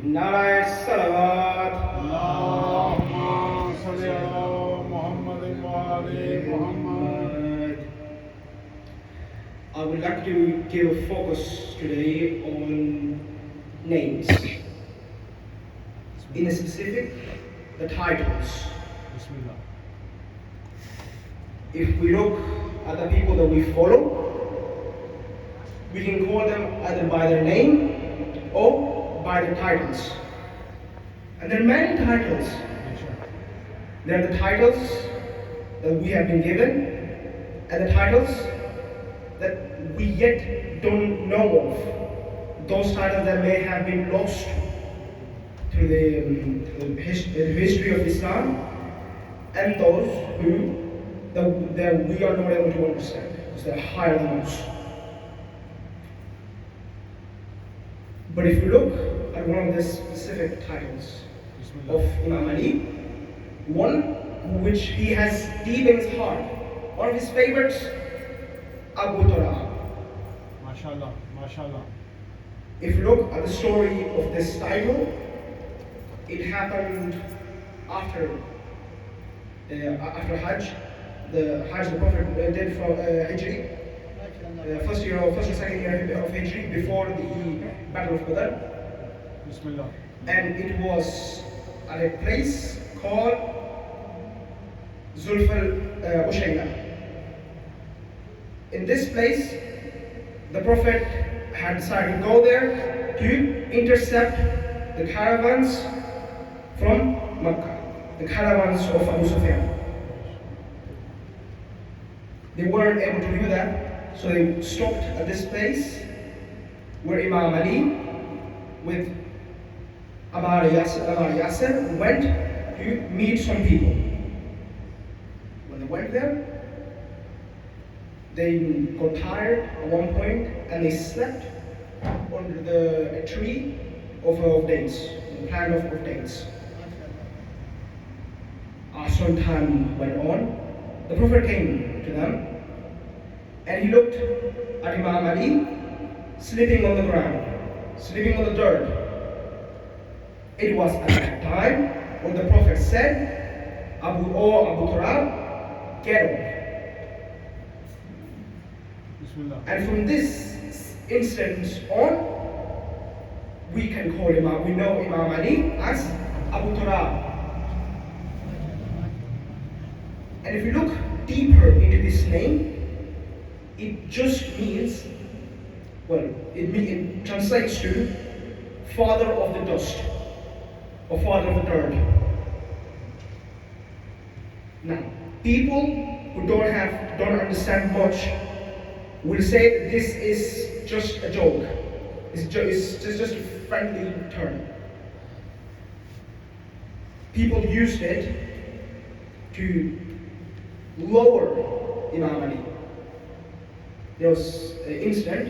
Narayan Salawat Allahumma salli ala Muhammadin wa ali Muhammad. I would like to give a focus today on names. In a specific, the titles. Bismillah. If we look at the people that we follow, we can call them either by their name or by their titles. And there are many titles. There are the titles that we have been given, and the titles that we yet don't know of. Those titles that may have been lost through the history of Islam, and those that we are not able to understand because they're higher than us. But if you look at one of the specific titles of Imam Ali, one which he has deep in his heart, one of his favorites, Abu Turab. MashaAllah, MashaAllah. If you look at the story of this title, it happened after Hajj. The Hajj the Prophet did for Hijri, first or second year of Hijri, before the Battle of Badr. Bismillah. And it was at a place called Zulfal Ushayna. In this place, the Prophet had decided to go there to intercept the caravans from Makkah, the caravans of Abu Sufyan. They weren't able to do that, so they stopped at this place where Imam Ali with Ammar Yasir went to meet some people. When they went there, they got tired at one point and they slept under a tree of dates, the plant of dates. Some time went on, the Prophet came to them and he looked at Imam Ali sleeping on the ground, sleeping on the dirt. It was at that time when the Prophet said, Abu Turab, get up. Bismillah. And from this instant on, we can call him, we know Imam Ali as Abu Turab. And if you look deeper into this name, it just means, it translates to father of the dust, or father of the dirt. Now, people who don't understand much will say that this is just a joke. It's just a friendly term. People used it to lower Imam Ali. There was an incident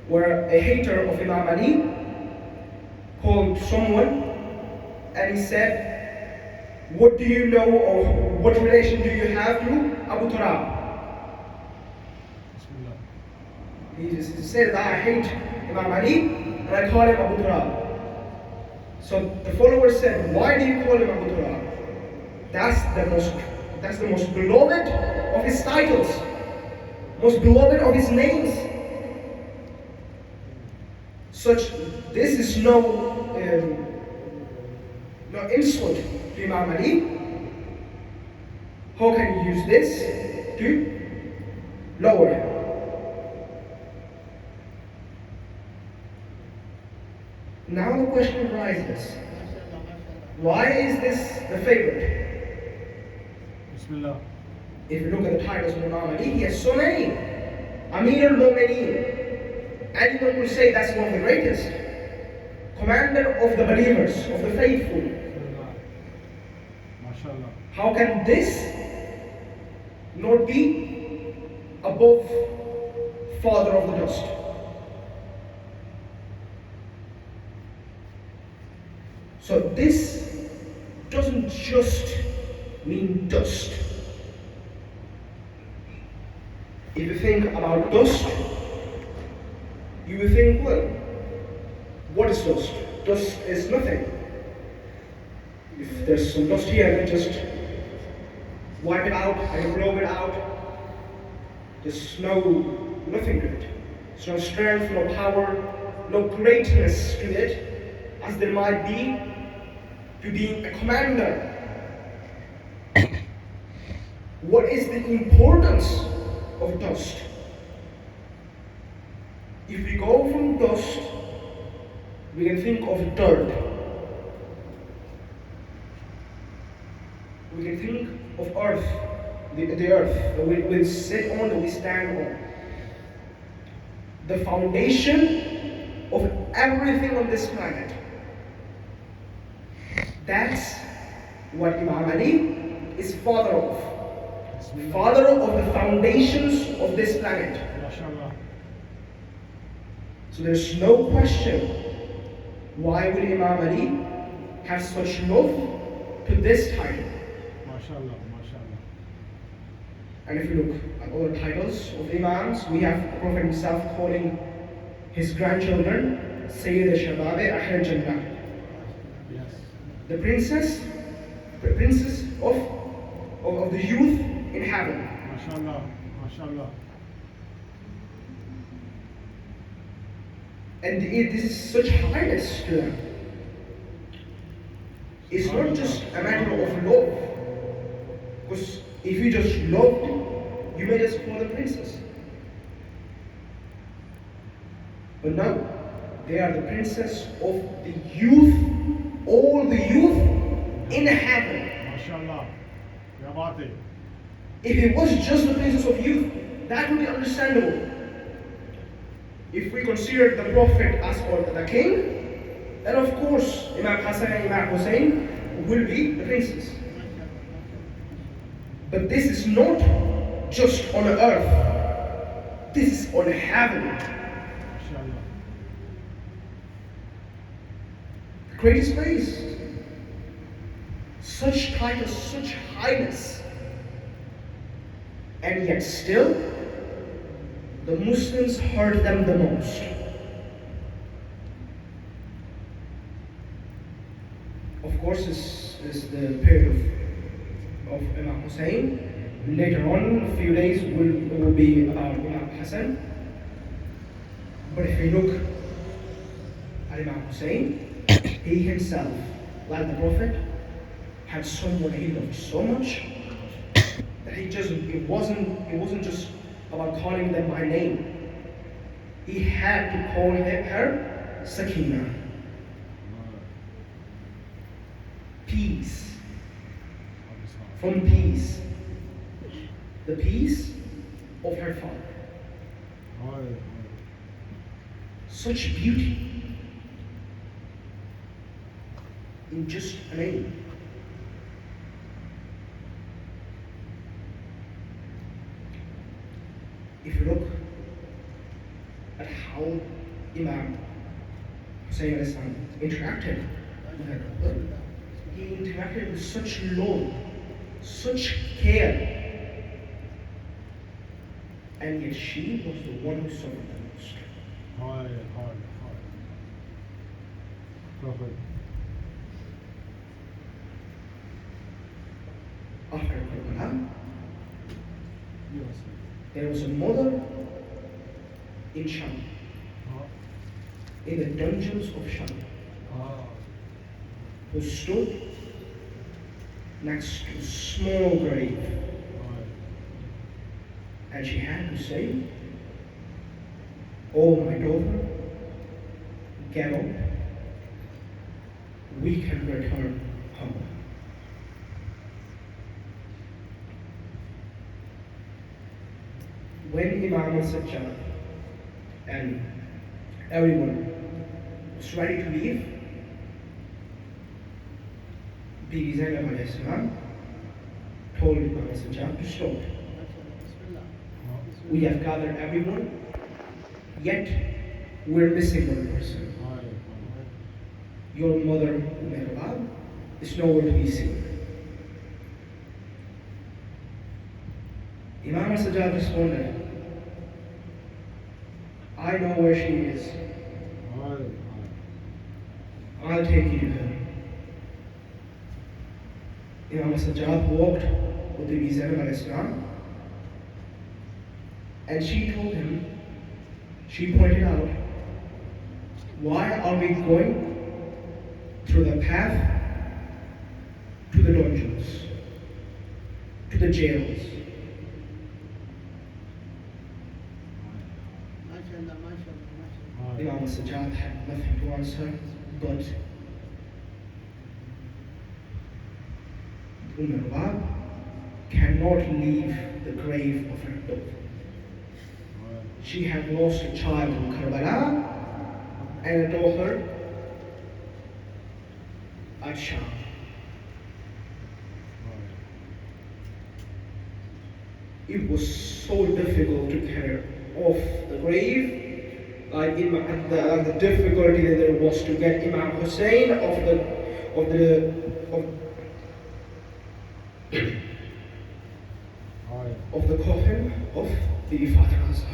where a hater of Imam Ali called someone and he said, what do you know or what relation do you have to Abu Turab? He said that I hate Imam Ali and I call him Abu Turab. So the followers said, why do you call him Abu Turab? That's the most beloved of his titles, most beloved of his names. This is no insult to Imam Ali. How can you use this to lower him? Now the question arises, why is this the favorite? Bismillah. If you look at the titles of Imam Ali, he has so many. Amir al-Mu'mineen. Anyone will say that's one of the greatest. Commander of the believers, of the faithful. MashaAllah. How can this not be above father of the dust? So this doesn't just mean dust. If you think about dust, you will think, well, what is dust? dust is nothing. If there's some dust here, then just wipe it out and blow it out. There's nothing to it. There's no strength, no power, no greatness to it, as there might be to being a commander. What is the importance of dust? If we go from dust, we can think of dirt. We can think of earth, the earth that we sit on, that we stand on. The foundation of everything on this planet. That's what Imam Ali is father of. Father of the foundations of this planet. MashaAllah. So there's no question why would Imam Ali have such love to this title. MashaAllah. MashaAllah. And if you look at other titles of Imams, we have the Prophet himself calling his grandchildren Sayyid al-Shabab Ahl Jannah. Yes. The princess of the youth in heaven. MashaAllah. MashaAllah. And this is such highness to them. It's not just a matter of love. Because if you just loved, you may just call them princess. But no, they are the princess of the youth, all the youth in heaven. MashaAllah. Ya baat hai. If it was just the princess of youth, that would be understandable. If we consider the Prophet as the king, then of course Imam Hassan and Imam Hussein will be the princes. But this is not just on earth, this is on heaven. MashaAllah. The greatest place. Such titles, such highness. And yet still, the Muslims hurt them the most. Of course, this is the period of Imam Hussein. Later on, a few days, will be about Imam Hassan. But if you look at Imam Hussein, he himself, like the Prophet, had someone he loved so much that it wasn't just about calling them by name. He had to call her Sakina. Peace. From peace. The peace of her father. Such beauty in just a name. If you look at how Imam Hussein interacted with her brother, he interacted with such love, such care, and yet she was the one who suffered the most. Hard. Prophet. After Karbala, Yes. there was a mother in Sham, in the dungeons of Sham, who stood next to a small grave, and she had to say, "Oh, my daughter, get up. We can return home." When Imam al-Sajjad and everyone was ready to leave, Bibi Zainab alayhi salam told Imam al-Sajjad to stop. We have gathered everyone, yet we're missing one person. Your mother, Umayyad, is nowhere to be seen. Imam al-Sajjad responded, "I know where she is. I'll take you to her. Imam Sajjad walked with the Zainab al-Islam, and she told him, she pointed out, why are we going through the path to the dungeons, to the jails? Imam Sajjad had nothing to answer, but Umar cannot leave the grave of her daughter. She had lost a child in Karbala and a daughter at Sham. It was so difficult to get her off the grave, like the difficulty that there was to get Imam Hussein of the coffin of the Fatima Zahra.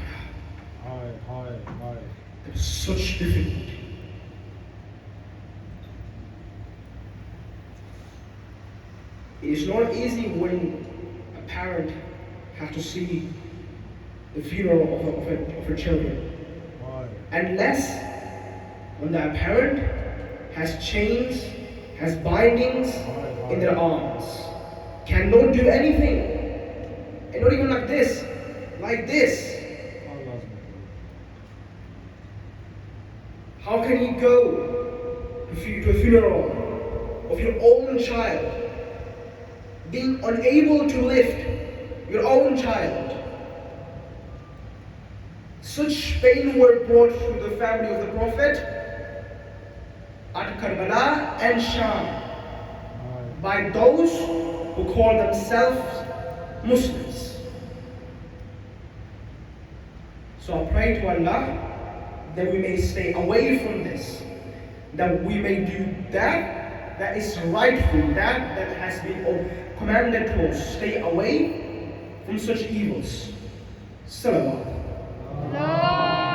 There was such difficulty. It is not easy when a parent has to see the funeral of her children, unless when that parent has chains, has bindings in their arms, cannot do anything, and not even like this, like this. How can you go to a funeral of your own child, being unable to lift your own child? Such pain were brought to the family of the Prophet at Karbala and Sham by those who call themselves Muslims. So I pray to Allah that we may stay away from this, that we may do that is rightful, that has been commanded to us. Stay away from such evils. Salawat.